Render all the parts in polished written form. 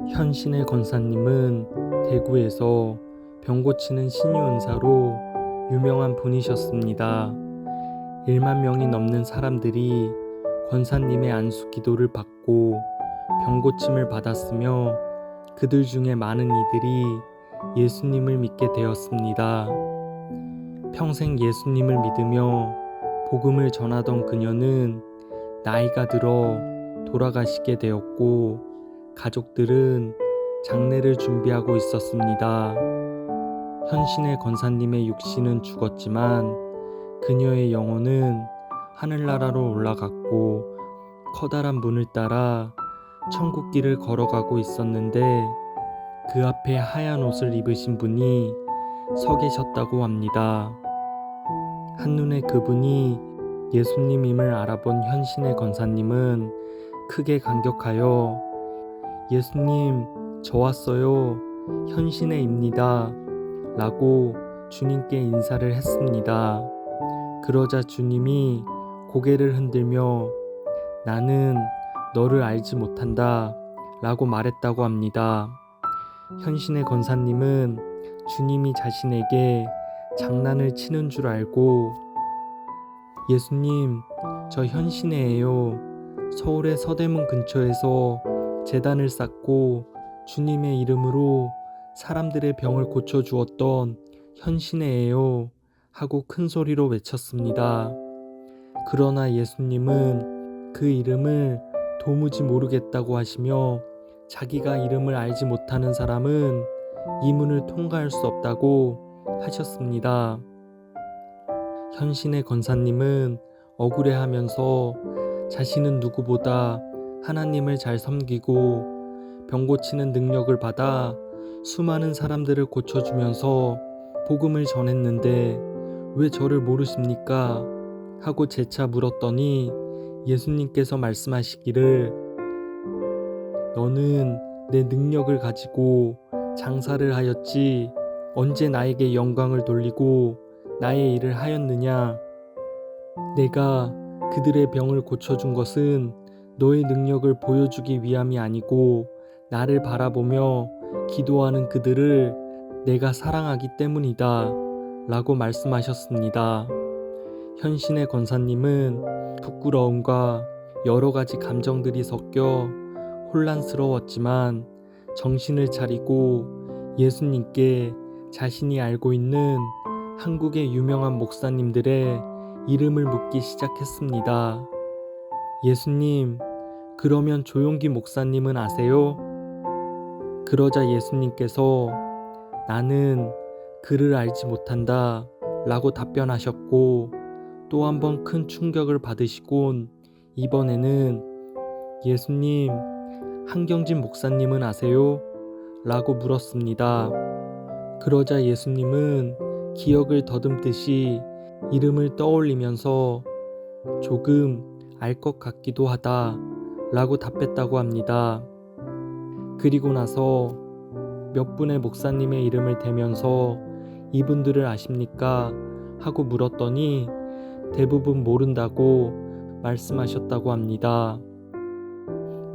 현신의 권사님은 대구에서 병 고치는 신유은사로 유명한 분이셨습니다. 1만 명이 넘는 사람들이 권사님의 안수 기도를 받고 병 고침을 받았으며 그들 중에 많은 이들이 예수님을 믿게 되었습니다. 평생 예수님을 믿으며 복음을 전하던 그녀는 나이가 들어 돌아가시게 되었고 가족들은 장례를 준비하고 있었습니다. 현신의 권사님의 육신은 죽었지만 그녀의 영혼은 하늘나라로 올라갔고 커다란 문을 따라 천국길을 걸어가고 있었는데 그 앞에 하얀 옷을 입으신 분이 서 계셨다고 합니다. 한눈에 그분이 예수님임을 알아본 현신의 권사님은 크게 감격하여 예수님, 저 왔어요. 현신의입니다. 라고 주님께 인사를 했습니다. 그러자 주님이 고개를 흔들며 나는 너를 알지 못한다 라고 말했다고 합니다. 현신의 권사님은 주님이 자신에게 장난을 치는 줄 알고 예수님, 저 현신의예요. 서울의 서대문 근처에서 제단을 쌓고 주님의 이름으로 사람들의 병을 고쳐주었던 현신의예요 하고 큰 소리로 외쳤습니다. 그러나 예수님은 그 이름을 도무지 모르겠다고 하시며 자기가 이름을 알지 못하는 사람은 이 문을 통과할 수 없다고 하셨습니다. 현신의 권사님은 억울해하면서 자신은 누구보다 하나님을 잘 섬기고 병 고치는 능력을 받아 수많은 사람들을 고쳐주면서 복음을 전했는데 왜 저를 모르십니까? 하고 재차 물었더니 예수님께서 말씀하시기를 너는 내 능력을 가지고 장사를 하였지 언제 나에게 영광을 돌리고 나의 일을 하였느냐? 내가 그들의 병을 고쳐준 것은 너의 능력을 보여주기 위함이 아니고 나를 바라보며 기도하는 그들을 내가 사랑하기 때문이다 라고 말씀하셨습니다. 현신의 권사님은 부끄러움과 여러 가지 감정들이 섞여 혼란스러웠지만 정신을 차리고 예수님께 자신이 알고 있는 한국의 유명한 목사님들의 이름을 묻기 시작했습니다. 예수님, 그러면 조용기 목사님은 아세요? 그러자 예수님께서 나는 그를 알지 못한다 라고 답변하셨고 또 한 번 큰 충격을 받으시곤 이번에는 예수님, 한경진 목사님은 아세요? 라고 물었습니다. 그러자 예수님은 기억을 더듬듯이 이름을 떠올리면서 조금 알 것 같기도 하다 라고 답했다고 합니다. 그리고 나서 몇 분의 목사님의 이름을 대면서 이분들을 아십니까? 하고 물었더니 대부분 모른다고 말씀하셨다고 합니다.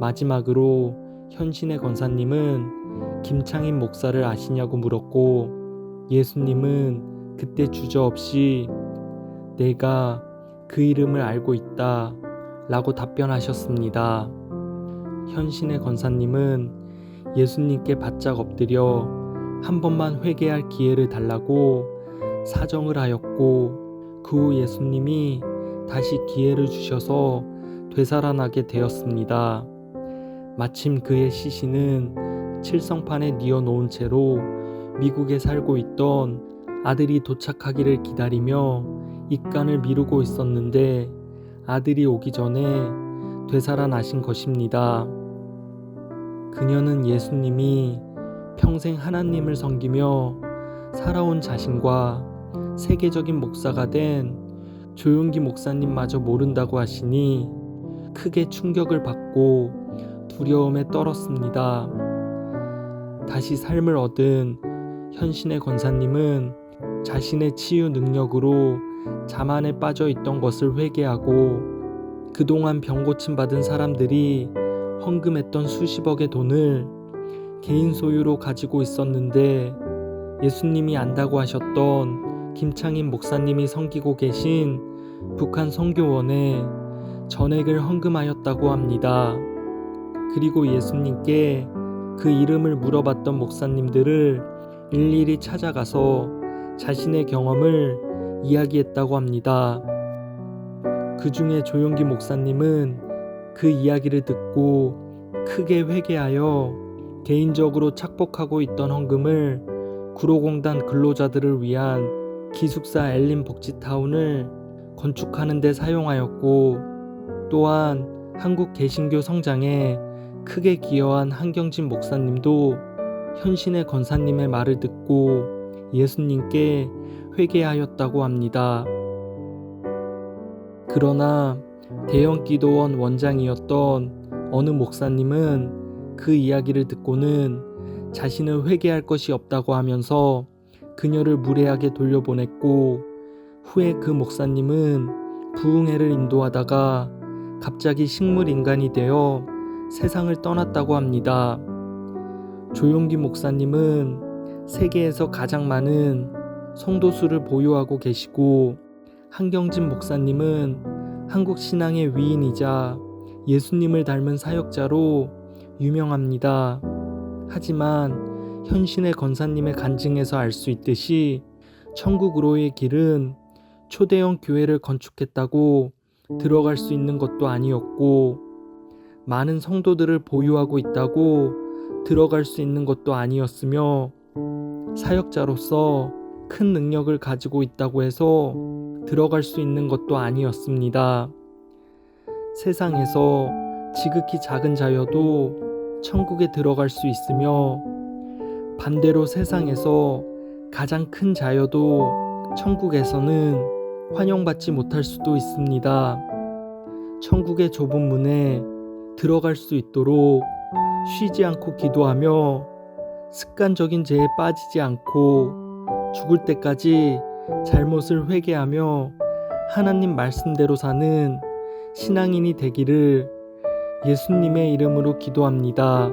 마지막으로 현신의 권사님은 김창인 목사를 아시냐고 물었고 예수님은 그때 주저없이 내가 그 이름을 알고 있다 라고 답변하셨습니다. 현신의 권사님은 예수님께 바짝 엎드려 한 번만 회개할 기회를 달라고 사정을 하였고 그 후 예수님이 다시 기회를 주셔서 되살아나게 되었습니다. 마침 그의 시신은 칠성판에 뉘어놓은 채로 미국에 살고 있던 아들이 도착하기를 기다리며 입간을 미루고 있었는데 아들이 오기 전에 되살아나신 것입니다. 그녀는 예수님이 평생 하나님을 섬기며 살아온 자신과 세계적인 목사가 된 조용기 목사님마저 모른다고 하시니 크게 충격을 받고 두려움에 떨었습니다. 다시 삶을 얻은 현신의 권사님은 자신의 치유 능력으로 자만에 빠져 있던 것을 회개하고 그동안 병 고침 받은 사람들이 헌금했던 수십억의 돈을 개인 소유로 가지고 있었는데 예수님이 안다고 하셨던 김창인 목사님이 섬기고 계신 북한 선교원에 전액을 헌금하였다고 합니다. 그리고 예수님께 그 이름을 물어봤던 목사님들을 일일이 찾아가서 자신의 경험을 이야기했다고 합니다. 그 중에 조용기 목사님은 그 이야기를 듣고 크게 회개하여 개인적으로 착복하고 있던 헌금을 구로공단 근로자들을 위한 기숙사 엘린 복지타운을 건축하는 데 사용하였고, 또한 한국 개신교 성장에 크게 기여한 한경진 목사님도 현신의 권사님의 말을 듣고 예수님께 회개하였다고 합니다. 그러나 대형 기도원 원장이었던 어느 목사님은 그 이야기를 듣고는 자신은 회개할 것이 없다고 하면서 그녀를 무례하게 돌려보냈고, 후에 그 목사님은 부흥회를 인도하다가 갑자기 식물 인간이 되어 세상을 떠났다고 합니다. 조용기 목사님은 세계에서 가장 많은 성도수를 보유하고 계시고, 한경진 목사님은 한국 신앙의 위인이자 예수님을 닮은 사역자로 유명합니다. 하지만 현신의 권사님의 간증에서 알 수 있듯이 천국으로의 길은 초대형 교회를 건축했다고 들어갈 수 있는 것도 아니었고, 많은 성도들을 보유하고 있다고 들어갈 수 있는 것도 아니었으며, 사역자로서 큰 능력을 가지고 있다고 해서 들어갈 수 있는 것도 아니었습니다. 세상에서 지극히 작은 자여도 천국에 들어갈 수 있으며, 반대로 세상에서 가장 큰 자여도 천국에서는 환영받지 못할 수도 있습니다. 천국의 좁은 문에 들어갈 수 있도록 쉬지 않고 기도하며 습관적인 죄에 빠지지 않고 죽을 때까지 잘못을 회개하며 하나님 말씀대로 사는 신앙인이 되기를 예수님의 이름으로 기도합니다.